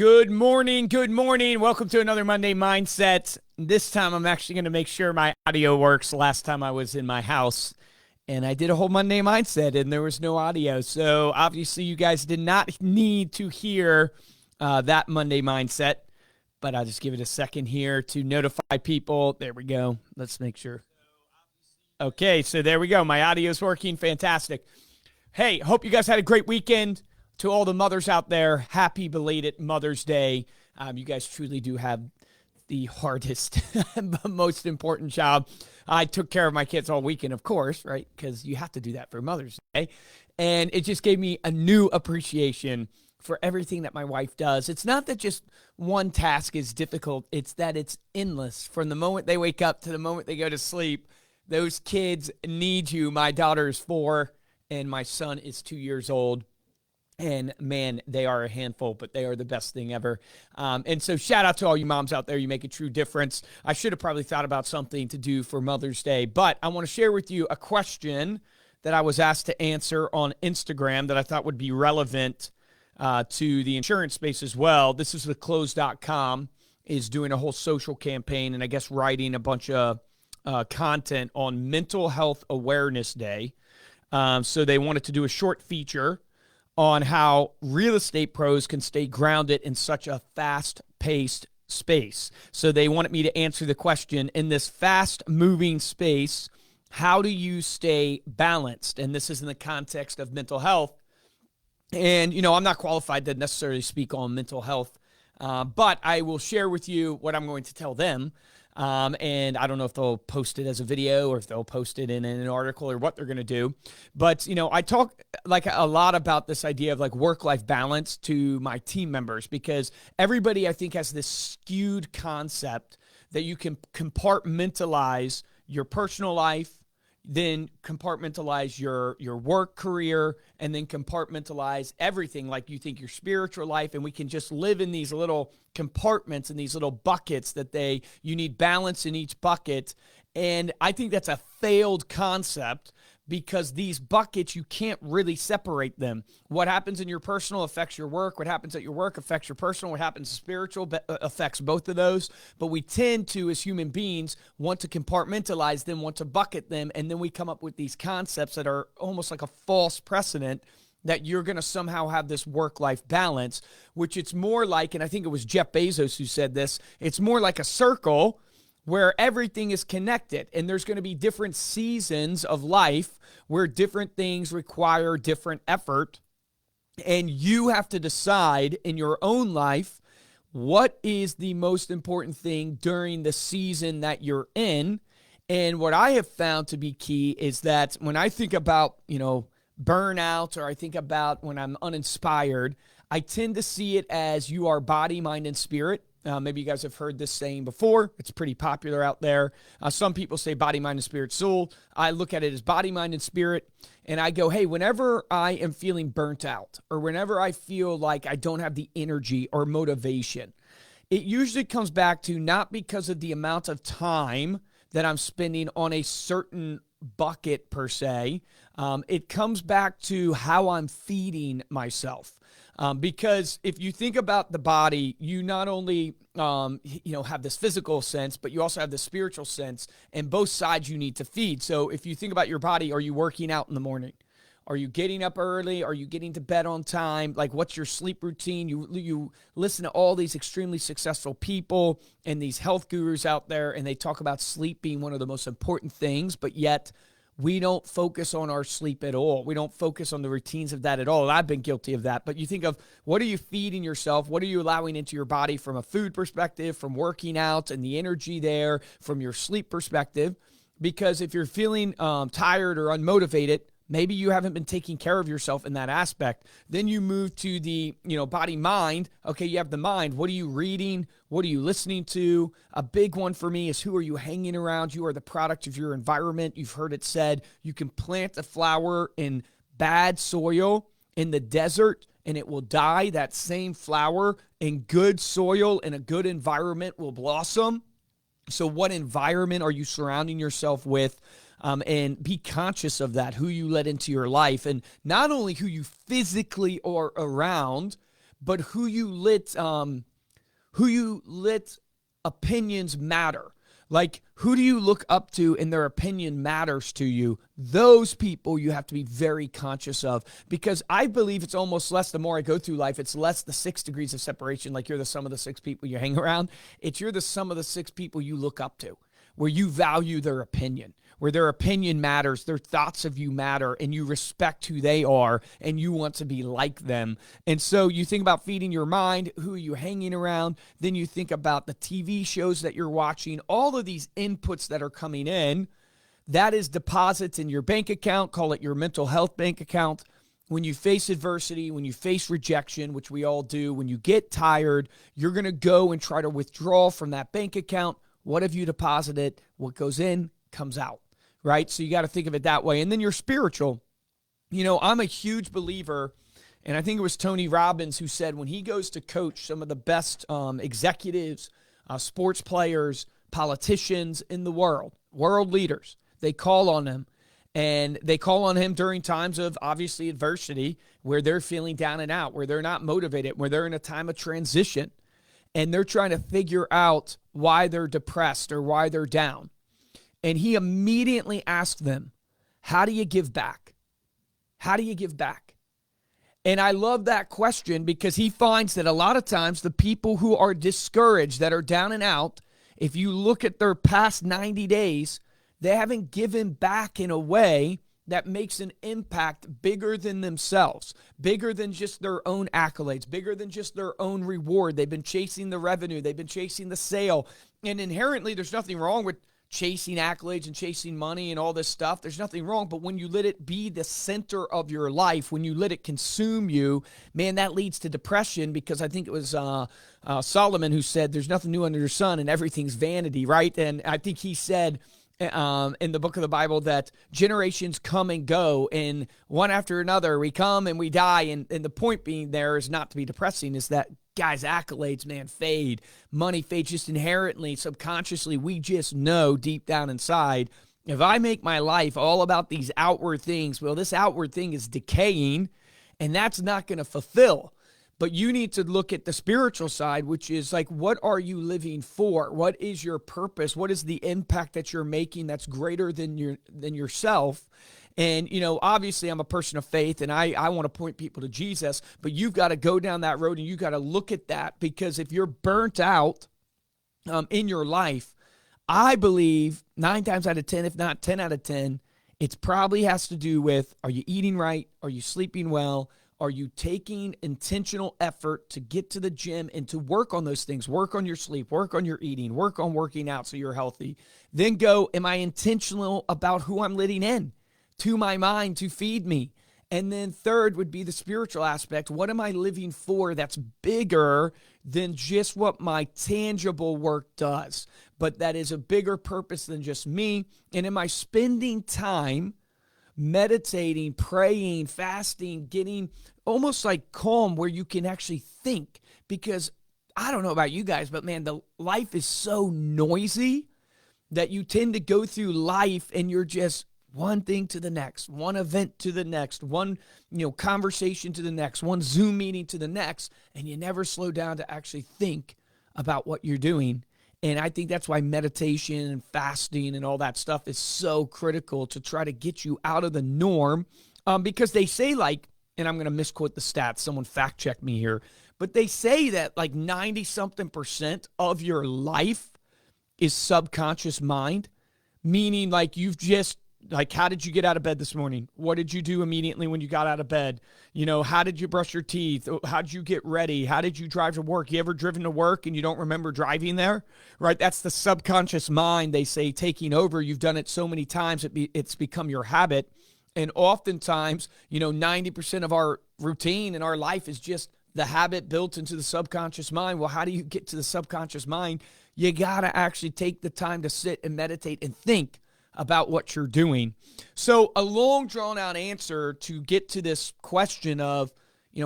Good morning. Good morning. Welcome to another Monday Mindset. This time I'm actually going to make sure my audio works. Last time I was in my house and I did a whole Monday Mindset and there was no audio. So obviously you guys did not need to hear that Monday Mindset, but I'll just give it a second here to notify people. There we go. Let's make sure. Okay, so there we go. My audio's working. Fantastic. Hey, hope you guys had a great weekend. To all the mothers out there, happy belated Mother's Day. You guys truly do have the hardest, most important job. I took care of my kids all weekend, of course, right? Because you have to do that for Mother's Day. And it just gave me a new appreciation for everything that my wife does. It's not that just one task is difficult. It's that it's endless. From the moment they wake up to the moment they go to sleep, those kids need you. My daughter is 4 and my son is 2 years old. And man, they are a handful, but they are the best thing ever. And so shout out to all you moms out there. You make a true difference. I should have probably thought about something to do for Mother's Day, but I want to share with you a question that I was asked to answer on Instagram that I thought would be relevant to the insurance space as well. This is the Close.com is doing a whole social campaign and I guess writing a bunch of content on Mental Health Awareness Day. So they wanted to do a short feature on how real estate pros can stay grounded in such a fast-paced space. So they wanted me to answer the question, in this fast-moving space, how do you stay balanced? And this is in the context of mental health. And, you know, I'm not qualified to necessarily speak on mental health, but I will share with you what I'm going to tell them. And I don't know if they'll post it as a video or if they'll post it in an article or what they're going to do. But, you know, I talk like a lot about this idea of like work-life balance to my team members because everybody I think has this skewed concept that you can compartmentalize your personal life, then compartmentalize your work career, and then compartmentalize everything like you think your spiritual life, and we can just live in these little compartments and these little buckets that you need balance in each bucket. And I think that's a failed concept because these buckets, you can't really separate them. What happens in your personal affects your work. What happens at your work affects your personal. What happens in spiritual affects both of those. But we tend to, as human beings, want to compartmentalize them, want to bucket them, and then we come up with these concepts that are almost like a false precedent that you're going to somehow have this work-life balance, which it's more like, and I think it was Jeff Bezos who said this, it's more like a circle where everything is connected, and there's going to be different seasons of life where different things require different effort, and you have to decide in your own life what is the most important thing during the season that you're in. And what I have found to be key is that when I think about, you know, burnout, or I think about when I'm uninspired, I tend to see it as you are body, mind, and spirit. Maybe you guys have heard this saying before. It's pretty popular out there. Some people say body, mind, and spirit, soul. I look at it as body, mind, and spirit. And I go, hey, whenever I am feeling burnt out or whenever I feel like I don't have the energy or motivation, it usually comes back to not because of the amount of time that I'm spending on a certain bucket per se. It comes back to how I'm feeding myself. Because if you think about the body, you not only have this physical sense, but you also have the spiritual sense, and both sides you need to feed. So if you think about your body, are you working out in the morning? Are you getting up early? Are you getting to bed on time? Like, what's your sleep routine? You listen to all these extremely successful people and these health gurus out there, and they talk about sleep being one of the most important things, but yet we don't focus on our sleep at all. We don't focus on the routines of that at all. I've been guilty of that. But you think of, what are you feeding yourself? What are you allowing into your body from a food perspective, from working out and the energy there, from your sleep perspective? Because if you're feeling tired or unmotivated, maybe you haven't been taking care of yourself in that aspect. Then you move to the, body, mind. Okay, you have the mind. What are you reading? What are you listening to? A big one for me is, who are you hanging around? You are the product of your environment. You've heard it said, you can plant a flower in bad soil in the desert and it will die. That same flower in good soil in a good environment will blossom. So what environment are you surrounding yourself with? And be conscious of that, who you let into your life, and not only who you physically are around, but who you let opinions matter. Like, who do you look up to and their opinion matters to you? Those people you have to be very conscious of, because I believe it's almost less, the more I go through life, it's less the 6 degrees of separation, like you're the sum of the 6 people you hang around. It's you're the sum of the 6 people you look up to, where you value their opinion, where their opinion matters, their thoughts of you matter, and you respect who they are, and you want to be like them. And so you think about feeding your mind, who are you hanging around, then you think about the TV shows that you're watching, all of these inputs that are coming in. That is deposits in your bank account, call it your mental health bank account. When you face adversity, when you face rejection, which we all do, when you get tired, you're going to go and try to withdraw from that bank account. What have you deposited? What goes in comes out, right? So you got to think of it that way. And then you're spiritual. You know, I'm a huge believer, and I think it was Tony Robbins who said when he goes to coach some of the best executives, sports players, politicians in the world leaders, they call on him. And they call on him during times of, obviously, adversity, where they're feeling down and out, where they're not motivated, where they're in a time of transition, and they're trying to figure out why they're depressed or why they're down. And he immediately asked them, how do you give back? How do you give back? And I love that question, because he finds that a lot of times the people who are discouraged, that are down and out, if you look at their past 90 days, they haven't given back in a way that makes an impact bigger than themselves, bigger than just their own accolades, bigger than just their own reward. They've been chasing the revenue. They've been chasing the sale. And inherently, there's nothing wrong with chasing accolades and chasing money and all this stuff. There's nothing wrong. But when you let it be the center of your life, when you let it consume you, man, that leads to depression, because I think it was Solomon who said, there's nothing new under the sun and everything's vanity, right? And I think he said in the book of the Bible that generations come and go, and one after another we come and we die. And the point being there is not to be depressing, is that guys' accolades, man, fade. Money fades just inherently, subconsciously. We just know deep down inside, if I make my life all about these outward things, well, this outward thing is decaying, and that's not going to fulfill. But you need to look at the spiritual side, which is like, what are you living for? What is your purpose? What is the impact that you're making that's greater than yourself? And, you know, obviously I'm a person of faith, and I want to point people to Jesus, but you've got to go down that road and you got to look at that, because if you're burnt out in your life, I believe 9 times out of 10, if not 10 out of 10, it probably has to do with, are you eating right? Are you sleeping well? Are you taking intentional effort to get to the gym and to work on those things? Work on your sleep, work on your eating, work on working out so you're healthy. Then go, am I intentional about who I'm letting in to my mind to feed me? And then third would be the spiritual aspect. What am I living for that's bigger than just what my tangible work does, but that is a bigger purpose than just me? And am I spending time meditating, praying, fasting, getting almost like calm, where you can actually think? Because I don't know about you guys, but man, the life is so noisy that you tend to go through life and you're just one thing to the next, one event to the next, one, conversation to the next, one Zoom meeting to the next, and you never slow down to actually think about what you're doing. And I think that's why meditation and fasting and all that stuff is so critical, to try to get you out of the norm. Because they say, like, and I'm going to misquote the stats, someone fact check me here, but they say that like 90-something% of your life is subconscious mind, meaning like you've just, like, how did you get out of bed this morning? What did you do immediately when you got out of bed? How did you brush your teeth? How did you get ready? How did you drive to work? You ever driven to work and you don't remember driving there? Right? That's the subconscious mind, they say, taking over. You've done it so many times, it's become your habit. And oftentimes, 90% of our routine in our life is just the habit built into the subconscious mind. Well, how do you get to the subconscious mind? You got to actually take the time to sit and meditate and think about what you're doing. So a long drawn out answer to get to this question of,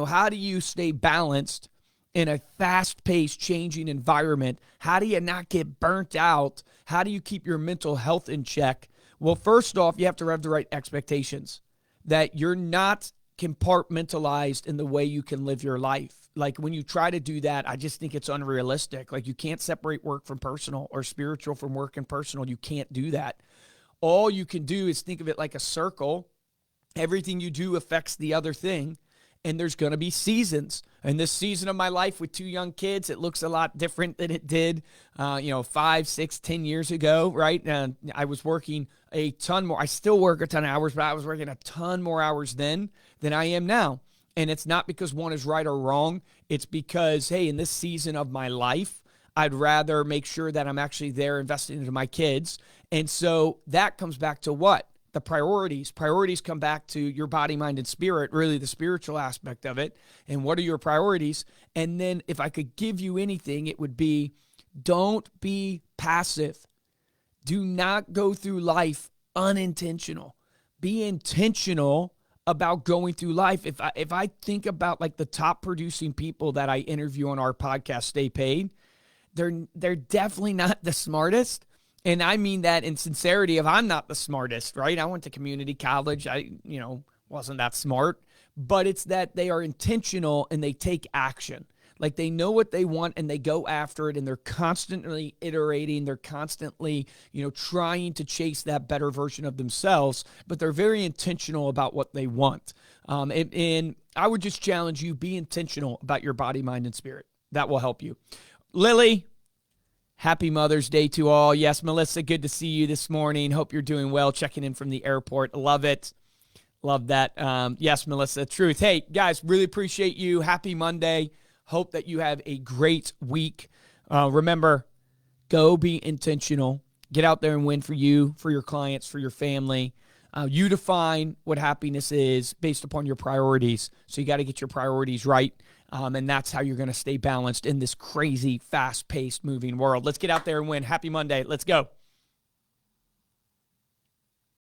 how do you stay balanced in a fast-paced changing environment? How do you not get burnt out? How do you keep your mental health in check? Well, first off, you have to have the right expectations, that you're not compartmentalized in the way you can live your life. Like when you try to do that, I just think it's unrealistic. Like you can't separate work from personal or spiritual from work and personal. You can't do that. All you can do is think of it like a circle. Everything you do affects the other thing. And there's going to be seasons. And this season of my life with 2 young kids, it looks a lot different than it did, 5, 6, 10 years ago, right? And I was working a ton more. I still work a ton of hours, but I was working a ton more hours then than I am now. And it's not because one is right or wrong. It's because, hey, in this season of my life, I'd rather make sure that I'm actually there investing into my kids. And so that comes back to what? The priorities. Priorities come back to your body, mind, and spirit, really the spiritual aspect of it. And what are your priorities? And then if I could give you anything, it would be don't be passive. Do not go through life unintentional. Be intentional about going through life. If I think about like the top producing people that I interview on our podcast, Stay Paid, they're definitely not the smartest. And I mean that in sincerity of I'm not the smartest, right? I went to community college. I, wasn't that smart. But it's that they are intentional and they take action. Like they know what they want and they go after it and they're constantly iterating. They're constantly, trying to chase that better version of themselves. But they're very intentional about what they want. And I would just challenge you, be intentional about your body, mind, and spirit. That will help you. Lily, happy Mother's Day to all. Yes, Melissa, good to see you this morning. Hope you're doing well, checking in from the airport. Love it. Love that. Yes, Melissa, truth. Hey, guys, really appreciate you. Happy Monday. Hope that you have a great week. Remember, go be intentional. Get out there and win for you, for your clients, for your family. You define what happiness is based upon your priorities. So you got to get your priorities right. And that's how you're going to stay balanced in this crazy, fast-paced, moving world. Let's get out there and win. Happy Monday. Let's go.